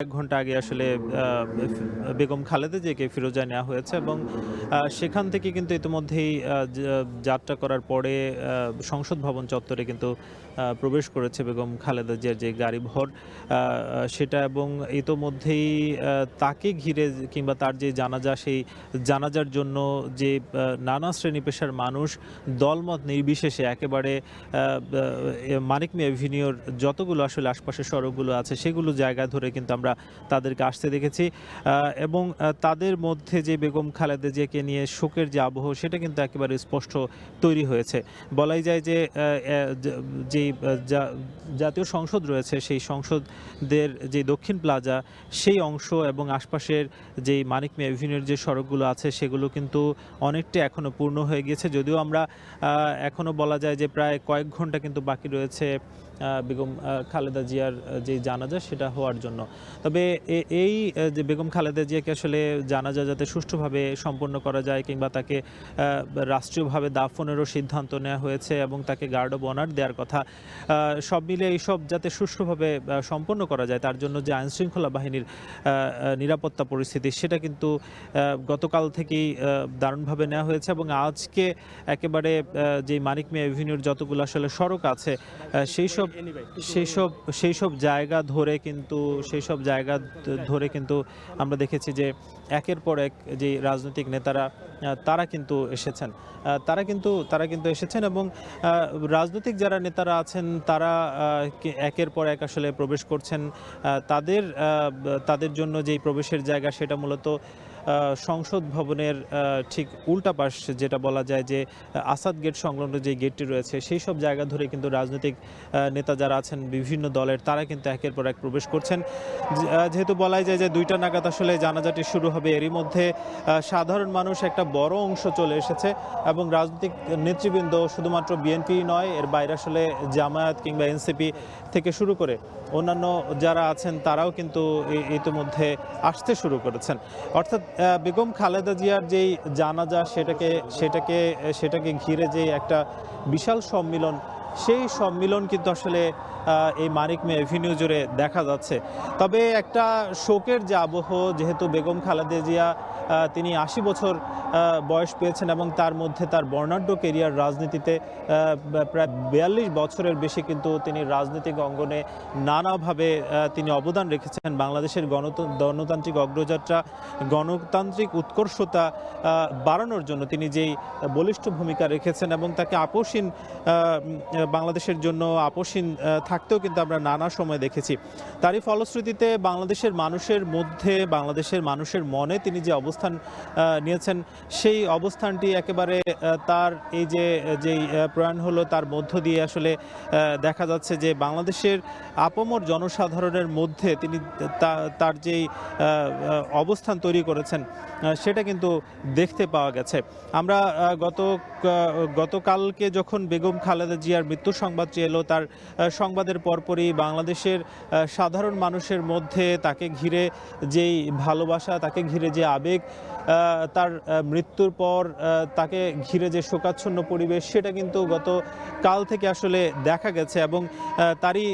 ১ ঘন্টা আগে আসলে বেগম খালেদা জিয়াকে ফিরোজায় নেওয়া হয়েছে এবং সেখান থেকে কিন্তু ইতিমধ্যেই যাত্রা করার পরে সংসদ ভবন চত্বরে কিন্তু প্রবেশ করেছে বেগম খালেদা জিয়ার যে গাড়িবহর সেটা এবং ইতোমধ্যেই তাকে ঘিরে কিংবা তার যে জানাজা সেই জানাজার জন্য যে নানা শ্রেণী পেশার মানুষ দলমত নির্বিশেষে একেবারে মানিক মিয়া এভিনিউর যতগুলো আসলে আশপাশের সড়কগুলো আছে সেগুলো জায়গা ধরে কিন্তু আমরা তাদেরকে আসতে দেখেছি এবং তাদের মধ্যে যে বেগম খালেদা জিয়াকে নিয়ে শোকের যে আবহ সেটা কিন্তু একেবারে স্পষ্ট তৈরি হয়েছে। বলাই যায় যে যেই জাতীয় সংসদ রয়েছে সেই সংসদের যে দক্ষিণ প্লাজা সেই অংশ এবং আশপাশের যেই মানিক মিয়া এভিনিউর যে সড়কগুলো আছে সেগুলো কিন্তু অনেকটা এখনো পূর্ণ হয়ে গিয়েছে, যদিও আমরা এখনো বলা যায় যে প্রায় কয়েক ঘন্টা কিন্তু বাকি রয়েছে বেগম খালেদা জিয়ার যে জানাজা সেটা হওয়ার জন্য। তবে এই যে বেগম খালেদা জিয়াকে আসলে জানাজা যাতে সুষ্ঠুভাবে সম্পন্ন করা যায় কিংবা তাকে রাষ্ট্রীয়ভাবে দাফনেরও সিদ্ধান্ত নেওয়া হয়েছে এবং তাকে গার্ড অব অনার দেওয়ার কথা, সব মিলে এইসব যাতে সুষ্ঠুভাবে সম্পন্ন করা যায় তার জন্য যে আইনশৃঙ্খলা বাহিনীর নিরাপত্তা পরিস্থিতি সেটা কিন্তু গতকাল থেকেই দারুণভাবে নেওয়া হয়েছে এবং আজকে একেবারে যে মানিক মিয়া এভিনিউর যতগুলো আসলে সড়ক আছে সেই সব জায়গা ধরে কিন্তু আমরা দেখেছি যে একের পর এক যে রাজনৈতিক নেতারা তারা কিন্তু এসেছেন এবং রাজনৈতিক যারা নেতারা আছেন তারা একের পর এক আসলে প্রবেশ করছেন। তাদের জন্য যেই প্রবেশের জায়গা সেটা মূলত সংসদ ভবনের ঠিক উল্টা পাশ, যেটা বলা যায় যে আসাদ গেট সংলগ্ন যে গেটটি রয়েছে সেই সব জায়গা ধরে কিন্তু রাজনৈতিক নেতা যারা আছেন বিভিন্ন দলের তারা কিন্তু একের পর এক প্রবেশ করছেন। যেহেতু বলাই যায় যে 2টা নাগাদ আসলে জানাজাটি শুরু হবে, এরই মধ্যে সাধারণ মানুষ একটা বড় অংশ চলে এসেছে এবং রাজনৈতিক নেতৃবৃন্দ শুধুমাত্র বিএনপি নয়, এর বাইরে আসলে জামায়াত কিংবা এনসিপি থেকে শুরু করে অন্যান্য যারা আছেন তারাও কিন্তু ইতিমধ্যে আসতে শুরু করেছেন। অর্থাৎ বেগম খালেদা জিয়ার যেই জানাজা সেটাকে ঘিরে যে একটা বিশাল সম্মিলন, সেই সম্মিলন কিন্তু আসলে এই মানিক মিয়া এভিনিউ জুড়ে দেখা যাচ্ছে। তবে একটা শোকের যে আবহ, যেহেতু বেগম খালেদা জিয়া তিনি 80 বছর বয়স পেয়েছেন এবং তার মধ্যে তার বর্ণাঢ্য কেরিয়ার রাজনীতিতে প্রায় 42 বছরের বেশি কিন্তু তিনি রাজনৈতিক অঙ্গনে নানাভাবে তিনি অবদান রেখেছেন। বাংলাদেশের গণতান্ত্রিক অগ্রযাত্রা, গণতান্ত্রিক উৎকর্ষতা বাড়ানোর জন্য তিনি যেই বলিষ্ঠ ভূমিকা রেখেছেন এবং তাকে বাংলাদেশের জন্য আপোষহীন থাকতেও কিন্তু আমরা নানা সময় দেখেছি। তারই ফলশ্রুতিতে বাংলাদেশের মানুষের মনে তিনি যে অবস্থান নিয়েছেন সেই অবস্থানটি একেবারে তার এই যেই প্রয়াণ হলো তার মধ্য দিয়ে আসলে দেখা যাচ্ছে যে বাংলাদেশের আপামর জনসাধারণের মধ্যে তিনি তার যেই অবস্থান তৈরি করেছেন সেটা কিন্তু দেখতে পাওয়া গেছে। আমরা গতকালকে যখন বেগম খালেদা জিয়ার মৃত্যু সংবাদটি এলো, তার সংবাদের পরপরই বাংলাদেশের সাধারণ মানুষের মধ্যে তাকে ঘিরে যেই ভালোবাসা, তাকে ঘিরে যে আবেগ, তার মৃত্যুর পর তাকে ঘিরে যে শোকাচ্ছন্ন পরিবেশ সেটা কিন্তু গতকাল থেকে আসলে দেখা গেছে এবং তারই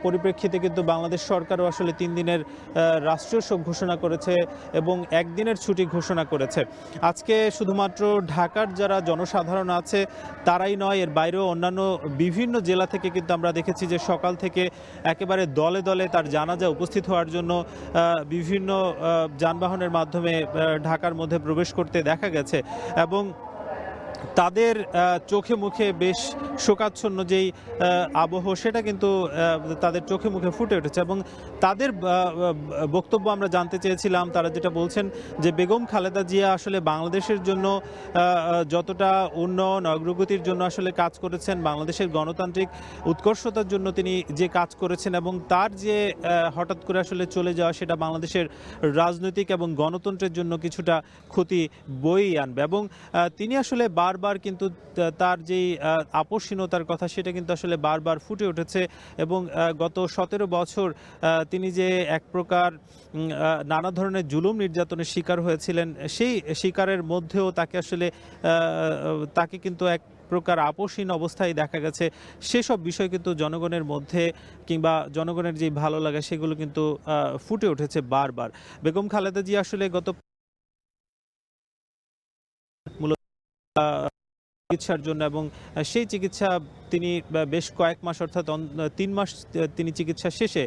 পরিপ্রেক্ষিতে কিন্তু বাংলাদেশ সরকারও আসলে 3 দিনের রাষ্ট্রীয় শোক ঘোষণা করেছে এবং 1 দিনের ছুটি ঘোষণা করেছে। আজকে শুধুমাত্র ঢাকার যারা জনসাধারণ আছে তারাই নয়, এর বাইরেও অন্যান্য বিভিন্ন জেলা থেকে কিন্তু আমরা দেখেছি যে সকাল থেকে একেবারে দলে দলে তার জানাজা উপস্থিত হওয়ার জন্য বিভিন্ন যানবাহনের মাধ্যমে ঢাকার মধ্যে প্রবেশ করতে দেখা গেছে এবং তাদের চোখে মুখে বেশ শোকাচ্ছন্ন যেই আবহ সেটা কিন্তু তাদের চোখে মুখে ফুটে উঠেছে এবং তাদের বক্তব্য আমরা জানতে চেয়েছিলাম। তারা যেটা বলছেন যে বেগম খালেদা জিয়া আসলে বাংলাদেশের জন্য যতটা উন্নয়ন অগ্রগতির জন্য আসলে কাজ করেছেন, বাংলাদেশের গণতান্ত্রিক উৎকর্ষতার জন্য তিনি যে কাজ করেছেন এবং তার যে হঠাৎ করে আসলে চলে যাওয়া সেটা বাংলাদেশের রাজনৈতিক এবং গণতন্ত্রের জন্য কিছুটা ক্ষতি বয়ে আনবে এবং তিনি আসলে বারবার কিন্তু তার যেই আপোষহীনতার কথা সেটা কিন্তু আসলে বারবার ফুটে উঠেছে এবং গত 17 বছর তিনি যে এক প্রকার নানা ধরনের জুলুম নির্যাতনের শিকার হয়েছিলেন, সেই শিকারের মধ্যেও তাকে কিন্তু এক প্রকার আপোষহীন অবস্থায় দেখা গেছে, সেসব বিষয় কিন্তু জনগণের মধ্যে কিংবা জনগণের যে ভালো লাগা সেগুলো কিন্তু ফুটে উঠেছে বারবার। বেগম খালেদা জিয়া আসলে গত মূলত চিকিৎসার জন্য, এবং সেই চিকিৎসা তিনি বেশ কয়েক মাস অর্থাৎ ৩ মাস তিনি চিকিৎসা শেষে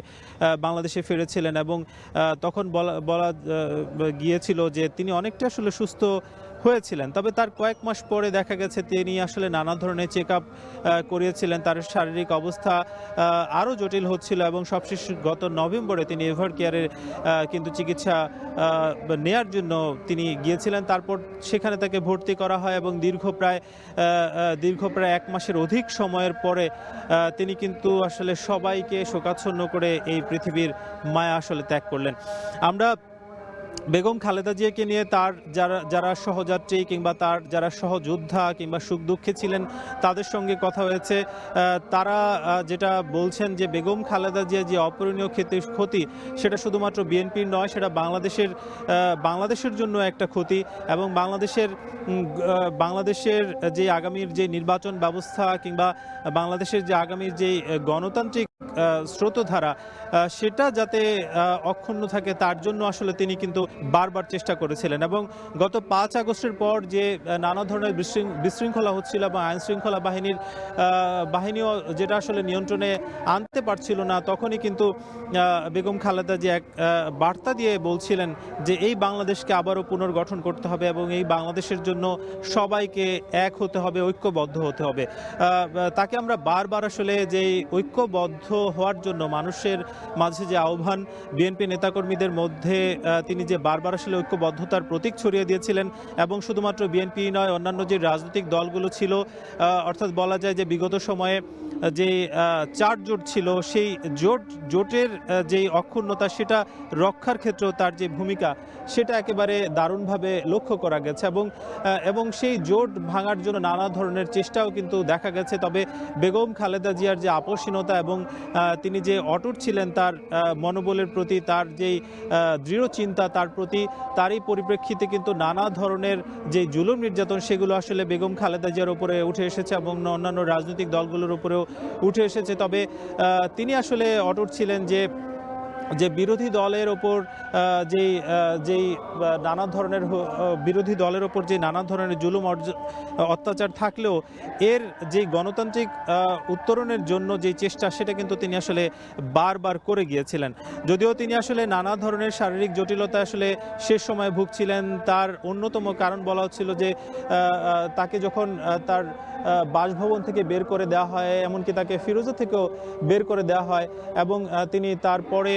বাংলাদেশে ফিরেছিলেন, এবং তখন বলা বলা গিয়েছিল যে তিনি অনেকটা আসলে সুস্থ হয়েছিলেন। তবে তার কয়েক মাস পরে দেখা গেছে তিনি আসলে নানা ধরনের চেক আপ করিয়েছিলেন, তার শারীরিক অবস্থা আরও জটিল হচ্ছিল, এবং সবশেষ গত নভেম্বরে তিনি এভার কেয়ারের কিন্তু চিকিৎসা নেয়ার জন্য তিনি গিয়েছিলেন। তারপর সেখানে তাকে ভর্তি করা হয়, এবং দীর্ঘ প্রায় ১ মাসের অধিক সময়ের পরে তিনি কিন্তু আসলে সবাইকে শোকাচ্ছন্ন করে এই পৃথিবীর মায়া আসলে ত্যাগ করলেন। আমরা বেগম খালেদা জিয়াকে নিয়ে তার যারা সহযাত্রী কিংবা তার যারা সহযোদ্ধা কিংবা সুখ দুঃখে ছিলেন তাদের সঙ্গে কথা হয়েছে। তারা যেটা বলছেন যে বেগম খালেদা জিয়া যে অপূরণীয় ক্ষতি সেটা শুধুমাত্র বিএনপির নয়, সেটা বাংলাদেশের জন্য একটা ক্ষতি, এবং বাংলাদেশের যে আগামীর যে নির্বাচন ব্যবস্থা কিংবা বাংলাদেশের যে আগামীর যে গণতান্ত্রিক স্রোতধারা সেটা যাতে অক্ষুণ্ণ থাকে তার জন্য আসলে তিনি কিন্তু বারবার চেষ্টা করেছিলেন। এবং গত ৫ আগস্টের পর যে নানা ধরনের বিশৃঙ্খলা হচ্ছিল এবং আইন শৃঙ্খলা বাহিনীও যেটা আসলে নিয়ন্ত্রণে আনতে পারছিল না, তখনই কিন্তু বেগম খালেদা জিয়া এক বার্তা দিয়ে বলছিলেন যে এই বাংলাদেশকে আবারও পুনর্গঠন করতে হবে, এবং এই বাংলাদেশের জন্য সবাইকে এক হতে হবে, ঐক্যবদ্ধ হতে হবে। তাকে আমরা বারবার আসলে যে ঐক্যবদ্ধ হওয়ার জন্য মানুষের মাঝে যে আহ্বান, বিএনপি নেতাকর্মীদের মধ্যে তিনি যে বারবার আসলে ঐক্যবদ্ধতার প্রতীক ছড়িয়ে দিয়েছিলেন, এবং শুধুমাত্র বিএনপি নয়, অন্যান্য যে রাজনৈতিক দলগুলো ছিল, অর্থাৎ বলা যায় যে বিগত সময়ে যে ৪ জোট ছিল সেই জোটের যে অক্ষুণ্ণতা সেটা রক্ষার ক্ষেত্রেও তার যে ভূমিকা সেটা একেবারে দারুণভাবে লক্ষ্য করা গেছে, এবং সেই জোট ভাঙার জন্য নানা ধরনের চেষ্টাও কিন্তু দেখা গেছে। তবে বেগম খালেদা জিয়ার যে আপোষহীনতা এবং তিনি যে অটুট ছিলেন তার মনোবলের প্রতি, তার যেই দৃঢ় চিন্তা তার প্রতি, তারই পরিপ্রেক্ষিতে কিন্তু নানা ধরনের যে জুলুম নির্যাতন সেগুলো আসলে বেগম খালেদা জিয়ার উপরে উঠে এসেছে, এবং অন্যান্য রাজনৈতিক দলগুলোর উপরেও উঠে এসেছে। তবে তিনি আসলে অটুট ছিলেন যে বিরোধী দলের ওপর যেই নানা ধরনের বিরোধী দলের ওপর যে নানা ধরনের জুলুম অত্যাচার থাকলেও এর যে গণতান্ত্রিক উত্তরণের জন্য যে চেষ্টা সেটা কিন্তু তিনি আসলে বারবার করে গিয়েছিলেন। যদিও তিনি আসলে নানা ধরনের শারীরিক জটিলতা আসলে শেষ সময়ে ভুগছিলেন, তার অন্যতম কারণ বলা হচ্ছিল যে তাকে যখন তার বাসভবন থেকে বের করে দেওয়া হয়, এমনকি তাকে ফিরোজা থেকেও বের করে দেওয়া হয়, এবং তিনি তারপরে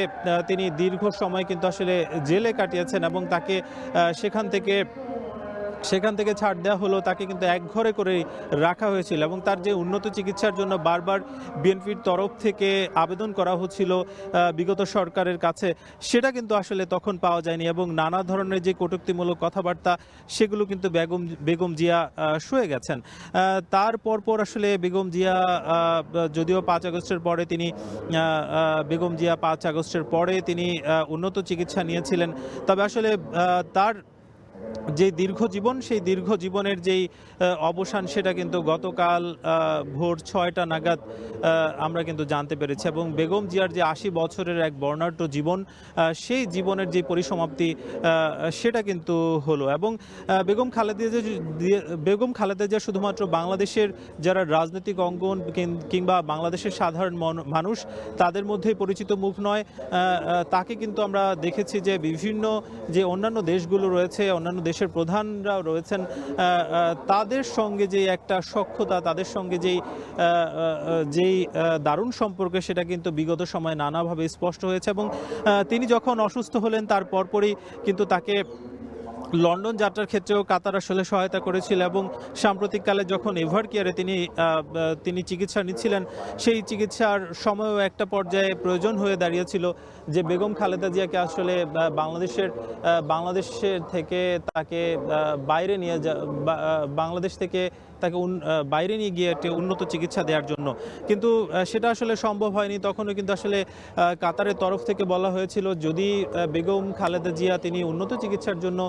তিনি দীর্ঘ সময় কিন্তু আসলে জেলে কাটিয়েছেন, এবং তাকে সেখান থেকে ছাড় দেওয়া হলো। তাকে কিন্তু এক ঘরে করে রাখা হয়েছিল, এবং তার যে উন্নত চিকিৎসার জন্য বারবার বিএনপির তরফ থেকে আবেদন করা হচ্ছিল বিগত সরকারের কাছে, সেটা কিন্তু আসলে তখন পাওয়া যায়নি, এবং নানা ধরনের যে কটূক্তিমূলক কথাবার্তা সেগুলো কিন্তু বেগম জিয়া সয়ে গেছেন। তার পরপর আসলে বেগম জিয়া যদিও ৫ আগস্টের পরে তিনি বেগম জিয়া ৫ আগস্টের পরে তিনি উন্নত চিকিৎসা নিয়েছিলেন। তবে আসলে তার যে দীর্ঘ জীবন, সেই দীর্ঘ জীবনের যেই অবসান সেটা কিন্তু গতকাল ভোর ৬টা নাগাদ আমরা কিন্তু জানতে পেরেছি, এবং বেগম জিয়ার যে ৮০ বছরের এক বর্ণাঢ্য জীবন, সেই জীবনের যে পরিসমাপ্তি সেটা কিন্তু হলো। এবং বেগম খালেদা জিয়া শুধুমাত্র বাংলাদেশের যারা রাজনৈতিক অঙ্গন কিংবা বাংলাদেশের সাধারণ মানুষ তাদের মধ্যেই পরিচিত মুখ নয়, তাকে কিন্তু আমরা দেখেছি যে বিভিন্ন যে অন্যান্য দেশগুলো রয়েছে, অন্যান্য দেশের প্রধানরা রয়েছেন, তাদের সঙ্গে যে একটা সখ্যতা, তাদের সঙ্গে যেই দারুণ সম্পর্ক সেটা কিন্তু বিগত সময়ে নানাভাবে স্পষ্ট হয়েছে। এবং তিনি যখন অসুস্থ হলেন তার পরপরই কিন্তু তাকে লন্ডন যাত্রার ক্ষেত্রেও কাতার আসলে সহায়তা করেছিল, এবং সাম্প্রতিককালে যখন এভার কেয়ারে তিনি চিকিৎসা নিচ্ছিলেন, সেই চিকিৎসার সময়ও একটা পর্যায়ে প্রয়োজন হয়ে দাঁড়িয়েছিল যে বেগম খালেদা জিয়াকে আসলে বাংলাদেশের থেকে তাকে বাইরে নিয়ে বাংলাদেশ থেকে তাকে বাইরে নিয়ে গিয়ে একটি উন্নত চিকিৎসা দেওয়ার জন্য, কিন্তু সেটা আসলে সম্ভব হয়নি। তখনও কিন্তু আসলে কাতারের তরফ থেকে বলা হয়েছিল যদি বেগম খালেদা জিয়া তিনি উন্নত চিকিৎসার জন্য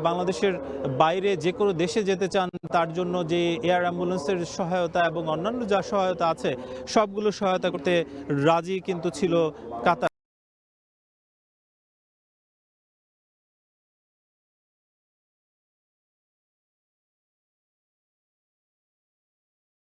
বাংলাদেশের বাইরে যে কোনো দেশে যেতে চান, তার জন্য যে এয়ার অ্যাম্বুলেন্সের সহায়তা এবং অন্যান্য যা সহায়তা আছে সবগুলো সহায়তা করতে রাজি কিন্তু ছিল কাতার।